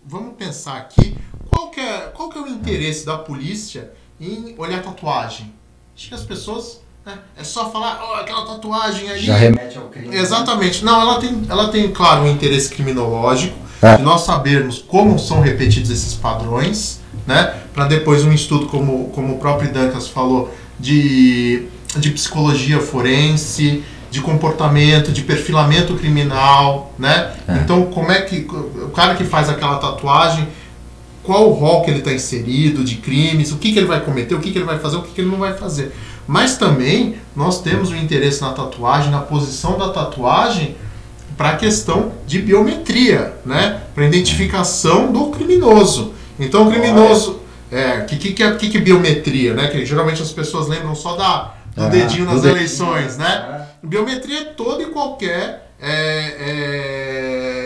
vamos pensar aqui, qual que é o interesse da polícia em olhar tatuagem? Acho que as pessoas, né, é só falar, oh, aquela tatuagem ali... Já remete ao crime. Exatamente. Não, ela tem, claro, um interesse criminológico, de nós sabermos como são repetidos esses padrões, né? Para depois um estudo, como o próprio Dancas falou, de psicologia forense, de comportamento, de perfilamento criminal, né? Então, como é que o cara que faz aquela tatuagem, qual o rol que ele está inserido de crimes, o que ele vai cometer, o que ele vai fazer, o que ele não vai fazer. Mas também nós temos um interesse na tatuagem, na posição da tatuagem, para a questão de biometria, né? Para identificação do criminoso. Então o criminoso... que é biometria, né? Que geralmente as pessoas lembram só do dedinho nas eleições, né? Biometria é toda e qualquer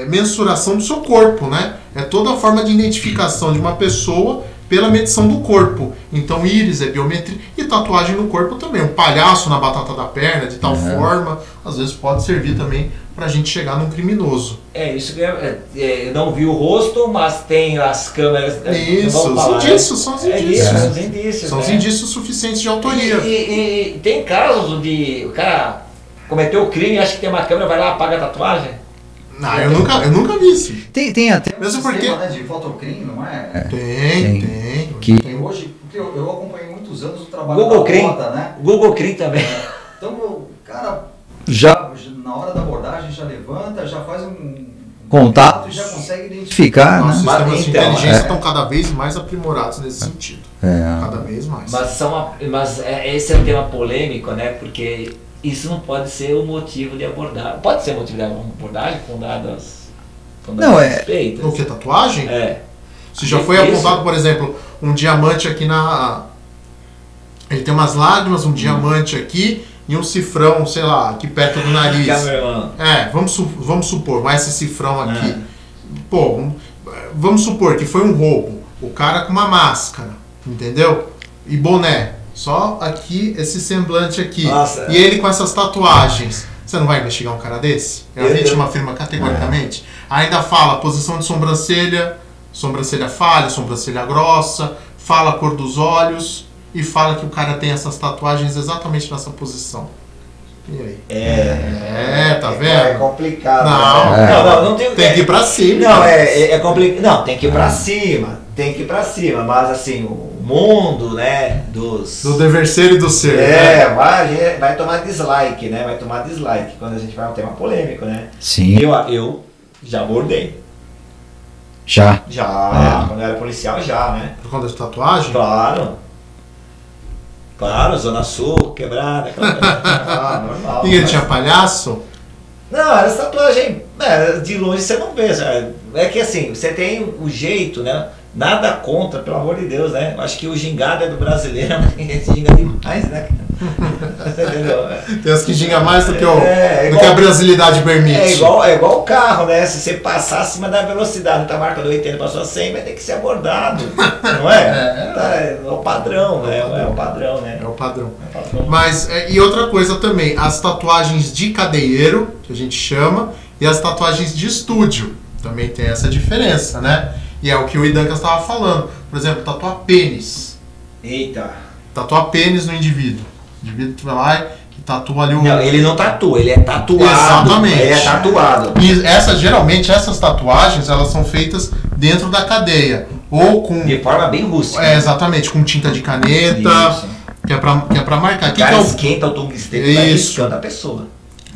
mensuração do seu corpo, né? É toda a forma de identificação de uma pessoa pela medição do corpo. Então íris é biometria e tatuagem no corpo também. Um palhaço na batata da perna, de tal forma, às vezes pode servir também pra gente chegar num criminoso. Isso que eu não vi o rosto, mas tem as câmeras. Isso, são indícios, são os indícios. São os indícios. São os indícios suficientes de autoria. E tem casos onde o cara cometeu o crime, acha que tem uma câmera, vai lá, apaga a tatuagem? Não, eu nunca vi isso. Tem até mesmo porque né, de fotocrime, não é? Tem. Hoje, porque eu acompanhei muitos anos o trabalho Google da Crime. Rota, né? Google Crime também. Então o cara já na hora da abordagem já levanta, já faz um contato e já consegue identificar, Os né? sistemas de inteligência estão cada vez mais aprimorados nesse sentido. Cada vez mais. Mas esse é um tema polêmico, né? Porque isso não pode ser o motivo de abordagem. Pode ser motivo de abordagem com dadas suspeitas. O que? Tatuagem? Se já E foi isso? apontado, por exemplo, um diamante aqui na... Ele tem umas lágrimas, um diamante aqui e um cifrão, sei lá, aqui perto do nariz. Vamos supor, mas esse cifrão aqui... Pô, vamos supor que foi um roubo. O cara com uma máscara, entendeu? E boné. Só aqui, esse semblante aqui. Nossa. E ele com essas tatuagens. Você não vai investigar um cara desse? A vítima afirma categoricamente. Ainda fala posição de sobrancelha, sobrancelha falha, sobrancelha grossa, fala a cor dos olhos e fala que o cara tem essas tatuagens exatamente nessa posição. E aí? Tá vendo? É complicado. Não, não tem que ir pra cima. Não, é complicado. Não, tem que ir pra cima. Tem que ir pra cima. Mas assim, o mundo, né, do dever-ser e do ser. Vai tomar dislike, né? Vai tomar dislike quando a gente vai um tema polêmico, né? Sim. Eu já abordei. Já? Quando eu era policial, já, né? Por conta de tatuagem? Claro, Zona Sul, quebrada, aquela coisa. Normal. E ele tinha palhaço? Não, era tatuagem, de longe você não vê. É que assim, você tem o jeito, né? Nada contra, pelo amor de Deus, né? Acho que o gingado é do brasileiro, mas esse ginga demais, né? Entendeu? Tem as que ginga mais do que, que a brasilidade permite. É igual o carro, né? Se você passar acima da velocidade, tá marcando 80, passou a 100, vai ter que ser abordado, não é? É o padrão, né? É o padrão, né? É o padrão. Mas, e outra coisa também, as tatuagens de cadeieiro, que a gente chama, e as tatuagens de estúdio, também tem essa diferença, né? E é o que o Idancas estava falando. Por exemplo, tatuar pênis. Eita. Tatuar pênis no indivíduo. O indivíduo que vai lá e tatua ali o... Não, ele não tatua, ele é tatuado. Exatamente. Ele é tatuado. E geralmente essas tatuagens, elas são feitas dentro da cadeia. Ou com... De forma bem rústica. Exatamente, com tinta de caneta. Isso. Que é pra marcar. O cara esquenta o tungstênio e vai riscando a pessoa.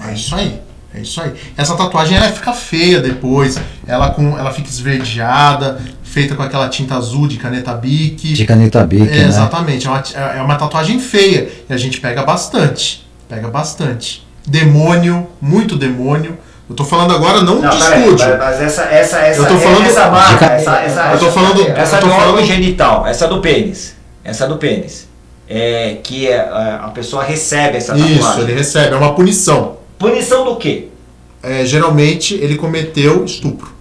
É isso aí. É isso aí. Essa tatuagem ela fica feia depois. Ela fica esverdeada, feita com aquela tinta azul de caneta Bic. De caneta Bic, né? Exatamente. É uma tatuagem feia. E a gente pega bastante. Demônio, muito demônio. Eu tô falando agora não de estúdio. Mas essa eu tô falando essa marca, eu tô falando essa do órgão genital, essa do pênis. Essa do pênis. Que a pessoa recebe essa tatuagem. Isso, ele recebe. É uma punição. Punição do quê? Geralmente ele cometeu estupro.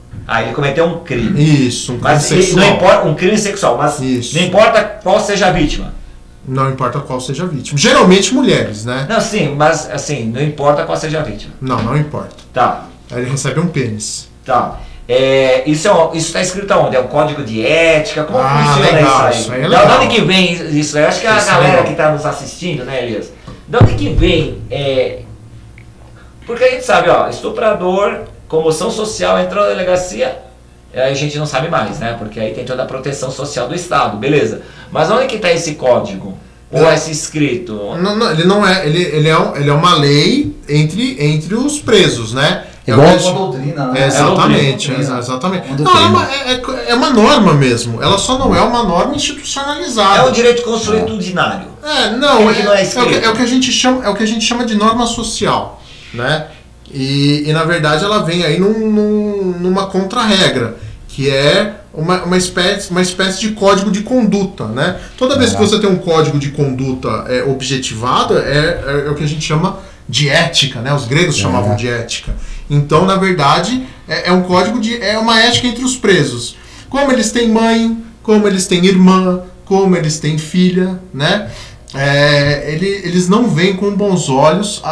Ele cometeu um crime. Isso, um crime sexual. Não importa, um crime sexual, mas não importa qual seja a vítima. Não importa qual seja a vítima. Geralmente mulheres, né? Não, sim, mas assim, não importa qual seja a vítima. Não importa. Tá. Aí ele recebe um pênis. Tá. Isso está escrito aonde? É um código de ética? Como funciona legal, isso isso aí? aí é De legal. onde que vem isso? Eu acho que a Isso é galera legal. que está nos assistindo, né, Elias? De onde que vem? Porque a gente sabe, ó, estuprador, comoção social, entrou na delegacia, aí a gente não sabe mais, né? Porque aí tem toda a proteção social do Estado, beleza. Mas onde que está esse código? Ou esse escrito? Não, ele não é. Ele é uma lei entre os presos, né? Igual É uma doutrina, né? Exatamente, doutrina. exatamente. Uma Não, doutrina. é uma norma mesmo. Ela só não é uma norma institucionalizada. É um direito consuetudinário. Não, que não é escrito. é o que a gente chama de norma social, né? E na verdade ela vem aí numa contra-regra, que é uma espécie de código de conduta, né? Toda vez que você tem um código de conduta objetivado, é o que a gente chama de ética, né? Os gregos chamavam de ética. Então, na verdade, é um código é uma ética entre os presos. Como eles têm mãe, como eles têm irmã, como eles têm filha, né? Eles não veem com bons olhos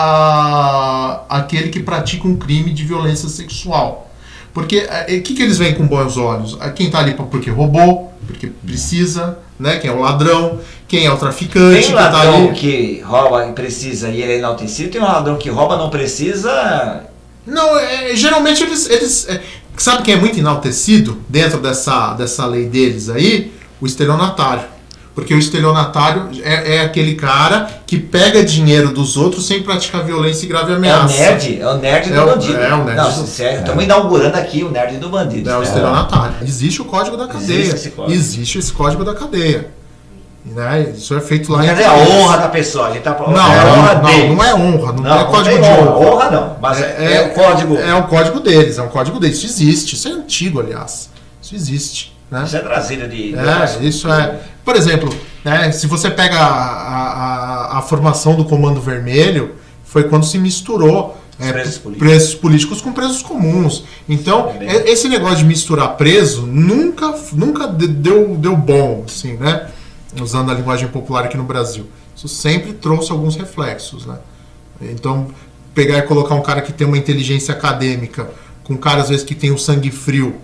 aquele que pratica um crime de violência sexual. Porque o que eles veem com bons olhos? Quem está ali porque roubou, porque precisa, né? Quem é o ladrão, quem é o traficante. Tem ladrão que rouba e precisa e ele é enaltecido, tem um ladrão que rouba não precisa. Não, geralmente eles sabe quem é muito enaltecido dentro dessa lei deles aí? O estelionatário. Porque o estelionatário é aquele cara que pega dinheiro dos outros sem praticar violência e grave ameaça. É o nerd do bandido. O nerd não, do... sério, estamos inaugurando aqui o nerd do bandido. É o estelionatário. Existe o código da cadeia. Existe esse código da cadeia. Né? Isso é feito lá. Cadê a honra da pessoa? A gente tá falando não é honra, não é código de honra. Honra não, mas é o código. É um código deles, Isso existe, isso é antigo, aliás. Isso existe. Né? Isso é trazido de... isso é... Por exemplo, né, se você pega a formação do Comando Vermelho, foi quando se misturou presos políticos com presos comuns. Então, esse negócio de misturar preso nunca deu bom, assim, né? Usando a linguagem popular aqui no Brasil. Isso sempre trouxe alguns reflexos, né? Então, pegar e colocar um cara que tem uma inteligência acadêmica com um cara, às vezes, que tem o sangue frio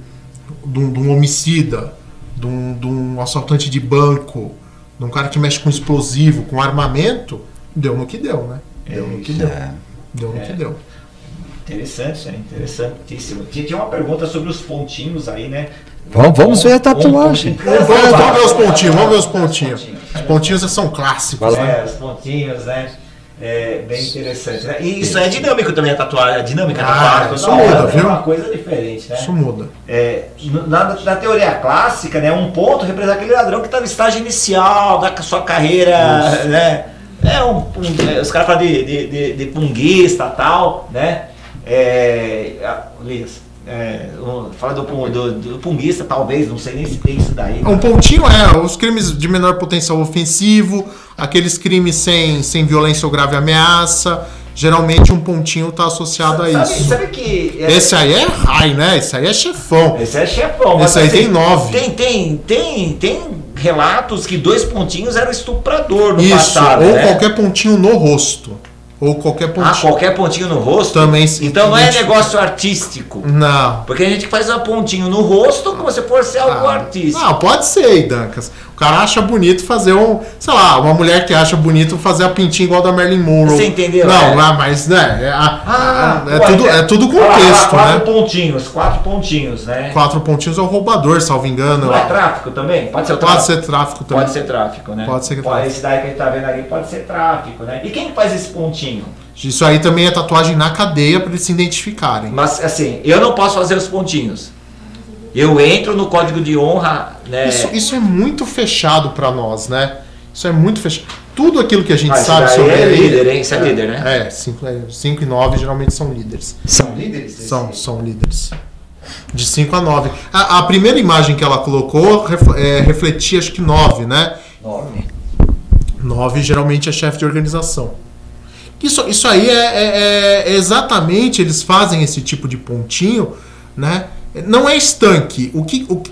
de um homicida, de um assaltante de banco, de um cara que mexe com explosivo, com armamento, deu no que deu, né? Deu no que deu. Interessante, isso é interessantíssimo. Tinha uma pergunta sobre os pontinhos aí, né? Vamos ver a tatuagem. Vamos ver os pontinhos. Os pontinhos são clássicos, né? Os pontinhos, né? Bem interessante, né? E isso é dinâmico também, a tatuagem. A dinâmica da tatuagem. Isso muda, viu? É uma coisa diferente, né? Isso muda. Na teoria clássica, né? Um ponto representa aquele ladrão que está no estágio inicial da sua carreira, né? Os caras falam de punguista e tal, né? Fala do punguista, talvez, não sei nem se tem isso daí. Um pontinho os crimes de menor potencial ofensivo, aqueles crimes sem violência ou grave ameaça. Geralmente um pontinho está associado a isso. Sabe que... Esse aí é high, né? Esse aí é chefão. Esse é chefão. Esse aí tem 9. Tem relatos que 2 pontinhos era estuprador no isso, passado, ou né? qualquer pontinho no rosto. Ou qualquer pontinho. Qualquer pontinho no rosto? Também. Então não é negócio artístico. Não. Porque a gente faz um pontinho no rosto como se fosse algo artístico. Não, pode ser, Dancas. O cara acha bonito fazer uma mulher que acha bonito fazer a pintinha igual da Marilyn Monroe. Você entendeu? Não, mas, né, é tudo contexto, 4 pontinhos, 4 pontinhos, né? 4 pontinhos é o roubador, salvo engano. Não é tráfico também? Pode ser tráfico. Pode ser tráfico também. Pode ser tráfico, né? Pode ser tráfico. Esse daí que a gente tá vendo ali pode ser tráfico, né? E quem faz esse pontinho? Isso aí também é tatuagem na cadeia para eles se identificarem. Mas, assim, eu não posso fazer os pontinhos. Eu entro no código de honra, né? Isso é muito fechado para nós, né? Isso é muito fechado. Tudo aquilo que a gente sabe sobre ele... líder, hein? Isso é líder, né? 5 e 9 geralmente são líderes. São líderes? São líderes. De 5 a 9. A primeira imagem que ela colocou refletia, acho que 9, né? 9 geralmente é chefe de organização. Isso aí é exatamente, eles fazem esse tipo de pontinho, né? Não é estanque.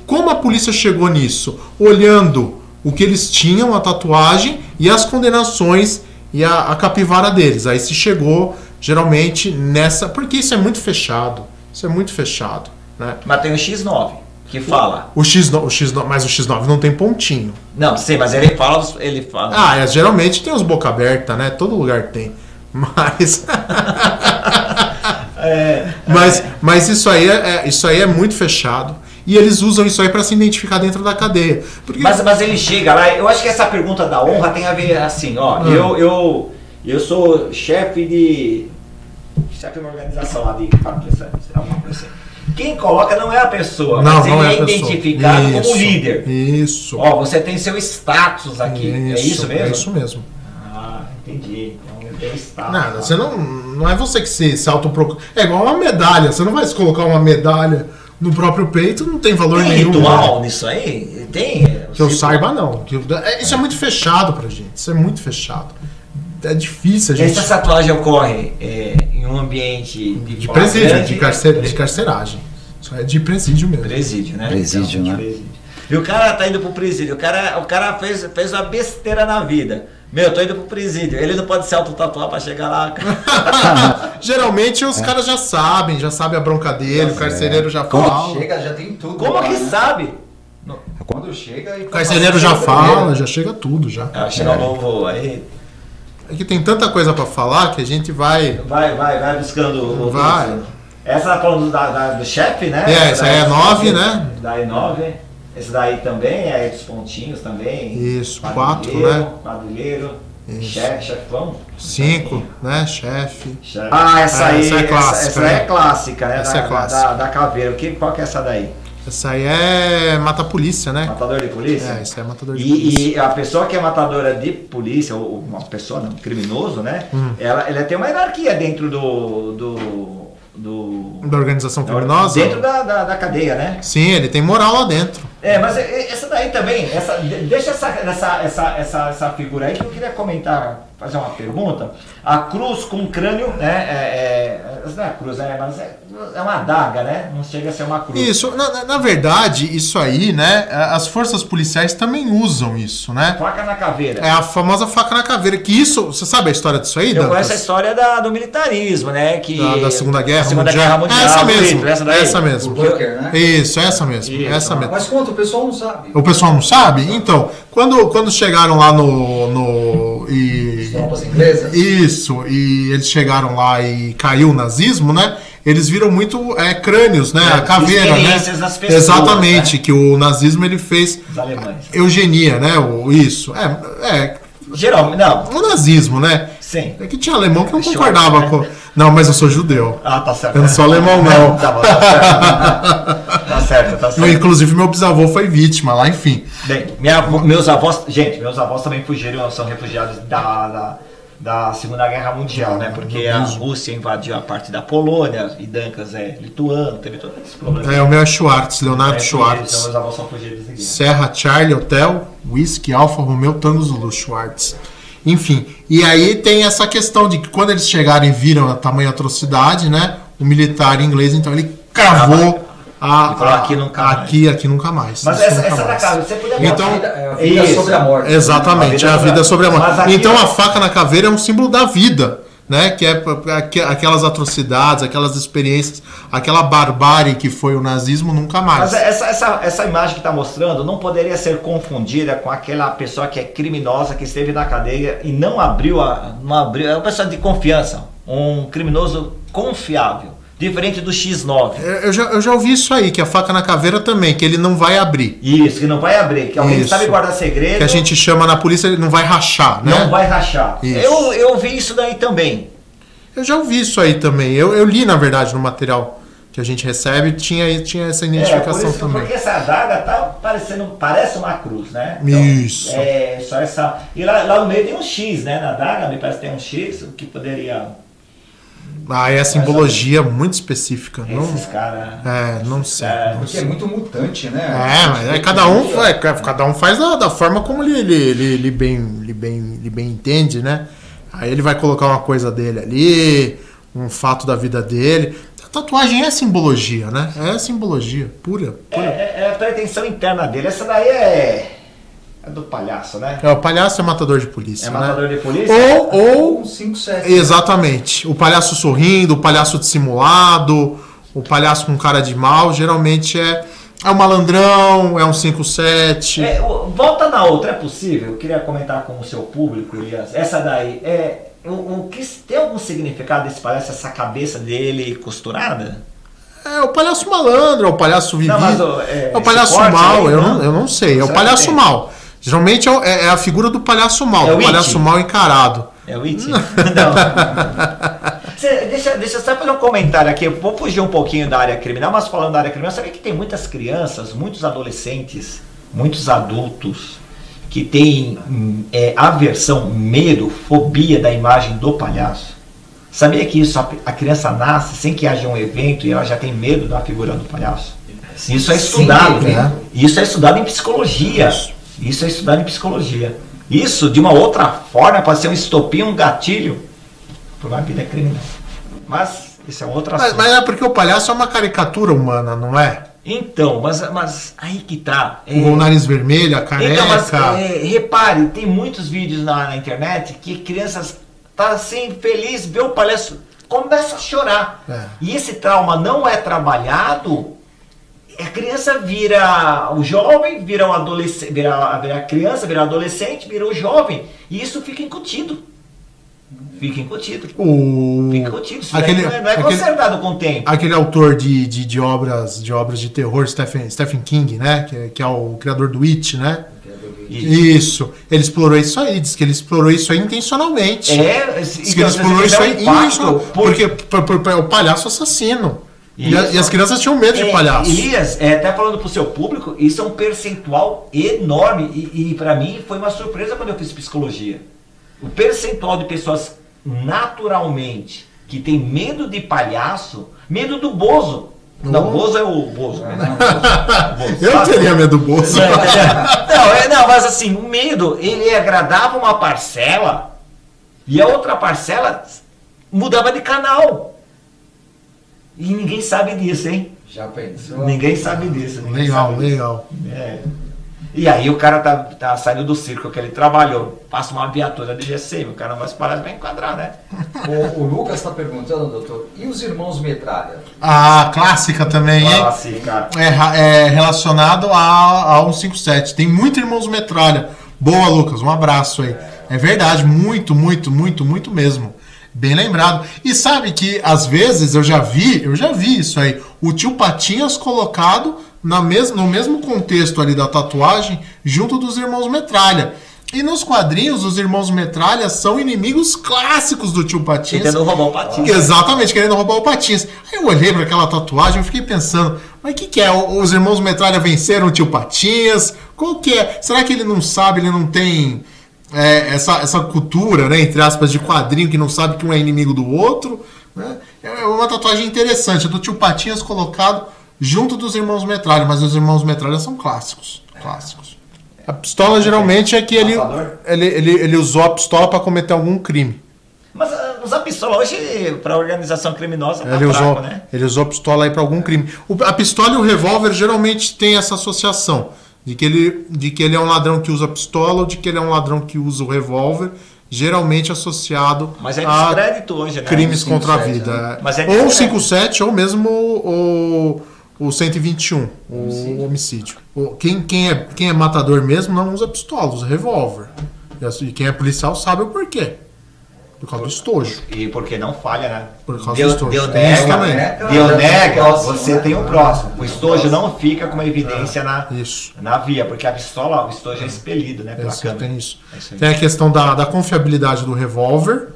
Como a polícia chegou nisso? Olhando o que eles tinham, a tatuagem e as condenações e a capivara deles. Aí se chegou geralmente nessa... Porque isso é muito fechado. né? Mas tem o X9, que fala. O X9, mas o X9 não tem pontinho. Não, sei, mas ele fala. Geralmente tem os boca aberta, né? Todo lugar tem. Mas mas isso aí é muito fechado. E eles usam isso aí para se identificar dentro da cadeia. Porque... Mas ele chega lá, eu acho que essa pergunta da honra tem a ver assim, ó, eu sou chefe de uma organização lá de alguma coisa assim. Quem coloca não é a pessoa, mas ele é identificado como líder. Isso. Ó, você tem seu status aqui, é isso mesmo? É isso mesmo. Ah, entendi. Então ele tem status. Nada, você não é você que se autoprocura. É igual uma medalha, você não vai se colocar uma medalha no próprio peito, não tem valor nenhum. Tem ritual nisso aí? Tem? Que eu saiba, não. Isso é muito fechado pra gente. Isso é muito fechado. É difícil a gente... Essa tatuagem ocorre em um ambiente de presídio, de carceragem. Isso é de presídio mesmo. Presídio, né? Presídio, então, né? Presídio. E o cara tá indo pro presídio. O cara fez uma besteira na vida. Meu, eu tô indo pro presídio. Ele não pode se autotatuar pra chegar lá. Geralmente os caras já sabem a bronca dele, o carcereiro já fala. Quando chega, já tem tudo. Como lá, que né? sabe? Quando chega... O carcereiro já fala, já chega tudo já. Chega o novo aí. É que tem tanta coisa pra falar que a gente vai... Vai buscando... Vai. Essa tá falando do chefe, né? Essa aí é 9, né? Daí 9. Esse daí também é dos pontinhos também. Isso, 4, né? Quadrilheiro, Isso. chefão. 5, né? Chefe. Ah, essa aí é clássica. Essa é clássica, né? Essa é clássica. Da caveira. Qual que é essa daí? Essa aí é mata-polícia, né? Matador de polícia? Essa é matador de polícia. E a pessoa que é matadora de polícia, ou uma pessoa, não, criminoso, né? Ela tem uma hierarquia dentro Da organização criminosa? Dentro da cadeia, né? Sim, ele tem moral lá dentro. Mas essa daí também, deixa essa figura aí que eu queria comentar, fazer uma pergunta. A cruz com crânio, né? Não é a cruz, né? Mas é uma adaga, né? Não chega a ser uma cruz. Isso, na verdade, isso aí, né? As forças policiais também usam isso, né? Faca na caveira. É a famosa faca na caveira. Que isso, você sabe a história disso aí? Eu conheço a história do militarismo, né? Da Segunda Guerra Segunda Guerra Mundial. Essa mesmo. Essa mesmo. O bunker, né? Isso, essa mesmo. Isso. Essa mesmo. Mas conta, o pessoal não sabe. O pessoal não sabe? Então, quando chegaram lá As tropas inglesas. Isso, e eles chegaram lá e caiu o nazismo, né? Eles viram muito crânios, né? A caveira, né? Das pessoas, Exatamente, né? que o nazismo ele fez Os alemães. eugenia, né? Isso. Geralmente, não. O nazismo, né? Sim. É que tinha alemão que não Schwarz, concordava né? com... Não, mas eu sou judeu. Ah, tá certo. Eu não sou alemão, não. Tá bom, tá certo. Tá certo. Inclusive, meu bisavô foi vítima lá, enfim. Bem, meus avós também fugiram, são refugiados da Segunda Guerra Mundial, né? Porque a Rússia invadiu a parte da Polônia, e Dancas é lituano, teve todo esse problema. O meu é Schwartz, Leonardo Então Schwartz. meus avós são fugidos de guerra. Serra, Charlie, Hotel, Whisky, Alfa, Romeo, Tango, Zulu, Schwartz. Enfim, e aí tem essa questão de que quando eles chegaram e viram a tamanha atrocidade, né? O militar inglês, então ele cravou aqui nunca mais. Aqui nunca mais. Mas essa da casa, você podia Então, A vida sobre a morte. Exatamente, a vida sobre a morte. Mas Então a faca na caveira é um símbolo da vida, né? Que é aquelas atrocidades, aquelas experiências, aquela barbárie que foi o nazismo, nunca mais. Mas essa imagem que está mostrando não poderia ser confundida com aquela pessoa que é criminosa, que esteve na cadeia e não abriu, é uma pessoa de confiança, um criminoso confiável, diferente do X9. Eu já ouvi isso aí, que a faca na caveira também, que ele não vai abrir. Isso, que não vai abrir, que alguém que sabe guardar segredo. Que a gente chama na polícia, ele não vai rachar, né? Não vai rachar. Eu ouvi isso daí também. Eu já ouvi isso aí também. Eu li, na verdade, no material que a gente recebe, tinha essa identificação também. Porque essa adaga parece uma cruz, né? Então, Isso. Só essa. E lá no meio tem um X, né? Na adaga, me parece que tem um X, o que poderia. É simbologia muito específica. Esses caras. Não sei. Porque é muito mutante, né? Mas cada um faz da forma como ele bem entende, né? Aí ele vai colocar uma coisa dele ali, um fato da vida dele. A tatuagem é simbologia, né? É simbologia pura. É a pretensão interna dele. Essa daí é do palhaço, né? O palhaço é matador de polícia, né? Matador de polícia? Ou 5, 7. Exatamente. O palhaço sorrindo, o palhaço dissimulado, O palhaço com cara de mal geralmente é um malandrão, é um 5-7. Volta na outra, é possível? Eu queria comentar com o seu público, Elias. Essa daí, tem algum significado desse palhaço, essa cabeça dele costurada? É o palhaço malandro, é o palhaço vivido. É o palhaço corte mal, aí, eu não sei. É o palhaço mal. Geralmente é a figura do palhaço mal, do palhaço mal encarado. É o It? Não. Deixa eu só fazer um comentário aqui. Eu vou fugir um pouquinho da área criminal, mas falando da área criminal, sabe que tem muitas crianças, muitos adolescentes, muitos adultos que têm aversão, medo, fobia da imagem do palhaço. Sabia que isso a criança nasce sem que haja um evento e ela já tem medo da figura do palhaço? Isso é estudado, né? Isso é estudado em psicologia. Isso é estudado em psicologia. Isso, de uma outra forma, pode ser um estopim, um gatilho para uma vida criminal. Mas isso é outra assunto. Mas é porque o palhaço é uma caricatura humana, não é? Então, mas aí que tá. O nariz vermelho, a careca. Então, mas, repare, tem muitos vídeos na internet que crianças tá assim, feliz, vê o palhaço, começa a chorar. E esse trauma não é trabalhado. A criança vira o jovem, vira o adolescente, vira a criança, vira o adolescente, vira o jovem. E isso fica incutido. Fica incutido. Fica incutido. Isso não é consertado com o tempo. Aquele autor de obras de terror, Stephen King, né? Que é o criador do It, né? Isso. Ele explorou isso aí. Diz que ele explorou isso aí intencionalmente. Diz que ele explorou isso aí intencionalmente. Porque o palhaço assassino. E as crianças tinham medo de palhaço. Elias, até falando pro seu público, isso é um percentual enorme. E para mim foi uma surpresa quando eu fiz psicologia. O percentual de pessoas naturalmente que tem medo de palhaço, medo do Bozo. Não, Bozo é o Bozo. Eu teria medo do Bozo. Não, mas assim, o medo, ele agradava uma parcela e a outra parcela mudava de canal. E ninguém sabe disso, hein? Já pensou? Ninguém sabe disso. Legal. E aí o cara tá saindo do circo que ele trabalhou. Passa uma viatura de GCM, o cara não vai se parar, vai enquadrar, né? O Lucas está perguntando, doutor, e os irmãos Metralha? Clássica também, hein? Clássica. É relacionado a 157. Tem muito irmãos Metralha. Boa, Lucas, um abraço aí. É verdade, muito mesmo. Bem lembrado. E sabe que às vezes eu já vi isso aí. O tio Patinhas colocado no mesmo contexto ali da tatuagem, junto dos irmãos Metralha. E nos quadrinhos, os irmãos Metralha são inimigos clássicos do tio Patinhas. Querendo roubar o Patinhas. Exatamente, querendo roubar o Patinhas. Aí eu olhei para aquela tatuagem e fiquei pensando, mas o que é? Os irmãos Metralha venceram o tio Patinhas? Qual que é? Será que ele não sabe, ele não tem essa cultura, né, entre aspas, de quadrinho, que não sabe que um é inimigo do outro? Né? É uma tatuagem interessante, é do tio Patinhas colocado junto dos irmãos Metralha, mas os irmãos Metralha são clássicos. A pistola geralmente é que ele usou a pistola para cometer algum crime. Mas usar pistola hoje para organização criminosa tá fraco, né? Ele usou a pistola aí para algum crime. A pistola e o revólver geralmente tem essa associação de que ele é um ladrão que usa pistola ou de que ele é um ladrão que usa o revólver, geralmente associado mas a hoje, né? Crimes contra a vida. Né? Mas ou o 57 ou mesmo o 121, o homicídio. Quem é matador mesmo não usa pistola, usa revólver. E quem é policial sabe o porquê. Por causa do estojo. E porque não falha, né? Por causa do estojo. Deu nega, você tem o próximo. O estojo não fica com uma evidência na via, porque a pistola, o estojo é expelido, né? Pela câmera. Tem isso. Tem a questão da confiabilidade do revólver.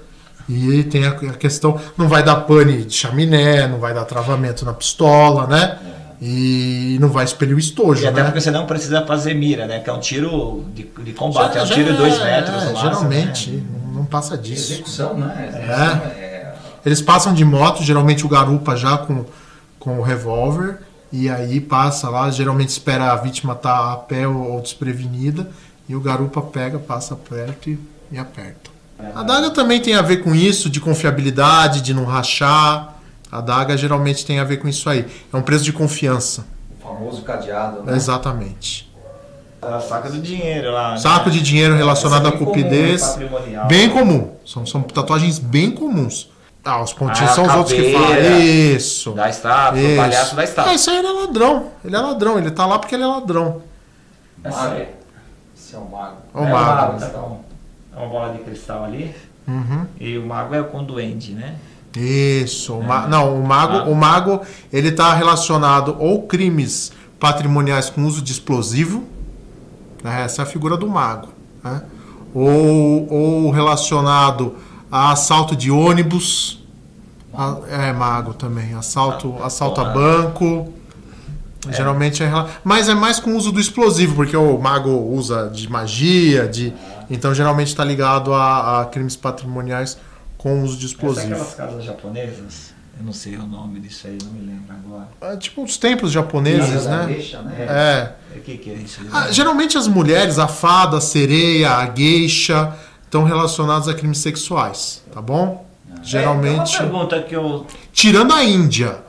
E tem a questão, não vai dar pane de chaminé, não vai dar travamento na pistola, né? E não vai expelir o estojo, e até né? porque você não precisa fazer mira, né? Que é um tiro de combate, é um tiro de 2 metros. No máximo, geralmente, né? não passa disso. Execução, né? Eles passam de moto, geralmente o garupa já com o revólver, e aí passa lá, geralmente espera a vítima estar a pé ou desprevenida, e o garupa passa perto e aperta. A adaga também tem a ver com isso, de confiabilidade, de não rachar. A adaga geralmente tem a ver com isso aí. É um preço de confiança. O famoso cadeado, né? Exatamente. A saca do dinheiro lá. Saco de dinheiro relacionado à cupidez. Comum, bem comum. São tatuagens bem comuns. Os pontinhos A são os outros que caveira falam. Isso. Da estátua, Isso. o palhaço da estátua. Isso aí ele é ladrão. Ele é ladrão. Ele tá lá porque ele é ladrão. Mago. Esse é o mago. O mago. Então, é uma bola de cristal ali. Uhum. E o mago é com o duende, né? Isso. Não, o mago ele tá relacionado ou crimes patrimoniais com uso de explosivo. Né? Essa é a figura do mago. Né? Ou relacionado a assalto de ônibus. Mago também. Assalto a banco. Geralmente mas é mais com o uso do explosivo, porque o mago usa de magia, então geralmente está ligado a crimes patrimoniais com uso de explosivo. Aquelas casas japonesas, eu não sei o nome disso aí, não me lembro agora. Tipo os templos japoneses, né? Geisha, né? O que é isso? Geralmente as mulheres, a fada, a sereia, a geisha, estão relacionadas a crimes sexuais, tá bom? Geralmente. Uma pergunta que eu... Tirando a Índia,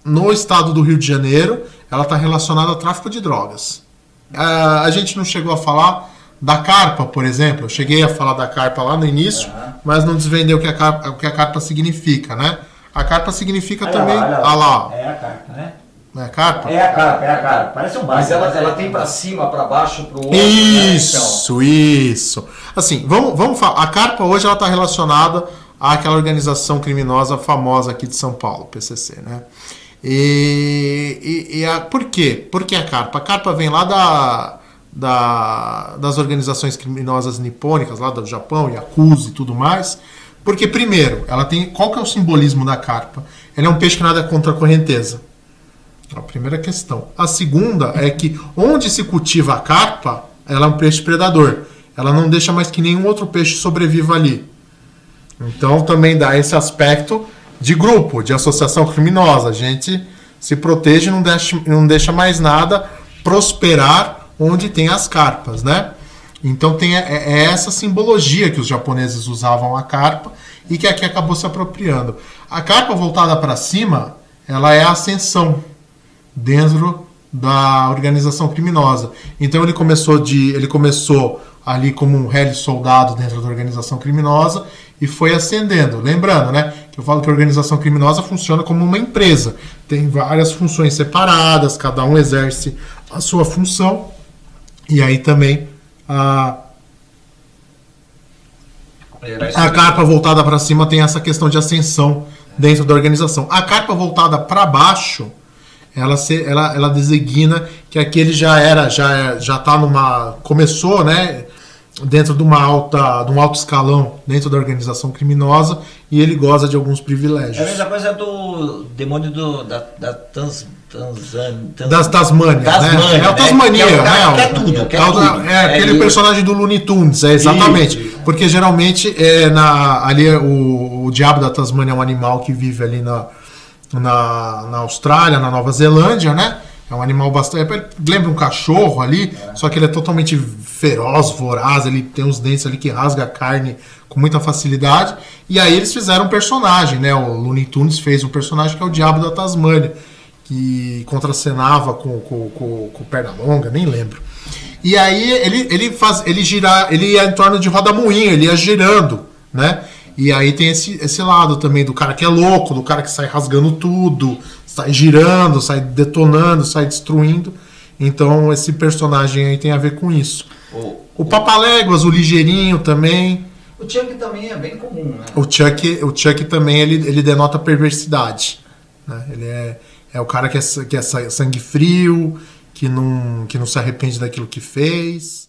no estado do Rio de Janeiro, ela está relacionada ao tráfico de drogas. A gente não chegou a falar da carpa, por exemplo. Eu cheguei a falar da carpa lá no início, mas não desvendei o que a carpa significa, né? A carpa significa também... Olha lá. É a carpa, né? É a carpa? É a carpa. Parece um barco. Mas ela tem pra cima, pra baixo, pro outro. Isso, isso. Assim, vamos falar. A carpa hoje ela está relacionada àquela organização criminosa famosa aqui de São Paulo, PCC, né? Por quê? Por que a carpa? A carpa vem lá das organizações criminosas nipônicas, lá do Japão, Yakuza e tudo mais. Porque, primeiro, ela tem. Qual que é o simbolismo da carpa? Ela é um peixe que nada contra a correnteza. A primeira questão. A segunda é que onde se cultiva a carpa, ela é um peixe predador. Ela não deixa mais que nenhum outro peixe sobreviva ali. Então também dá esse aspecto de grupo, de associação criminosa. A gente se protege e não deixa mais nada prosperar onde tem as carpas, né? Então tem essa simbologia que os japoneses usavam a carpa e que aqui acabou se apropriando. A carpa voltada para cima, ela é a ascensão dentro da organização criminosa. Então ele começou ali como um heli soldado dentro da organização criminosa e foi ascendendo. Lembrando, né, que eu falo que a organização criminosa funciona como uma empresa. Tem várias funções separadas, cada um exerce a sua função. E aí também a carpa voltada para cima tem essa questão de ascensão dentro da organização. A carpa voltada para baixo, ela designa que aquele já está começou, né, dentro de um alto escalão dentro da organização criminosa e ele goza de alguns privilégios. É a mesma coisa do demônio das Tasmânia, né? É o Tasmania, né? Aquele personagem do Looney Tunes, exatamente. Isso. Porque geralmente ali o diabo da Tasmânia é um animal que vive ali na Austrália, na Nova Zelândia, né? É um animal bastante... Lembra um cachorro ali, só que ele é totalmente feroz, voraz, ele tem os dentes ali que rasga a carne com muita facilidade. E aí eles fizeram um personagem, né? O Looney Tunes fez um personagem que é o Diabo da Tasmânia, que contracenava com o Pernalonga, nem lembro. E aí ele ia em torno de roda-moinho, ele ia girando, né? E aí tem esse lado também do cara que é louco, do cara que sai rasgando tudo, sai girando, sai detonando, sai destruindo. Então esse personagem aí tem a ver com isso. O Papaléguas, o Ligeirinho também. O Chuck também é bem comum, né? O Chuck também ele denota perversidade, né? Ele é o cara que é sangue frio, que não se arrepende daquilo que fez.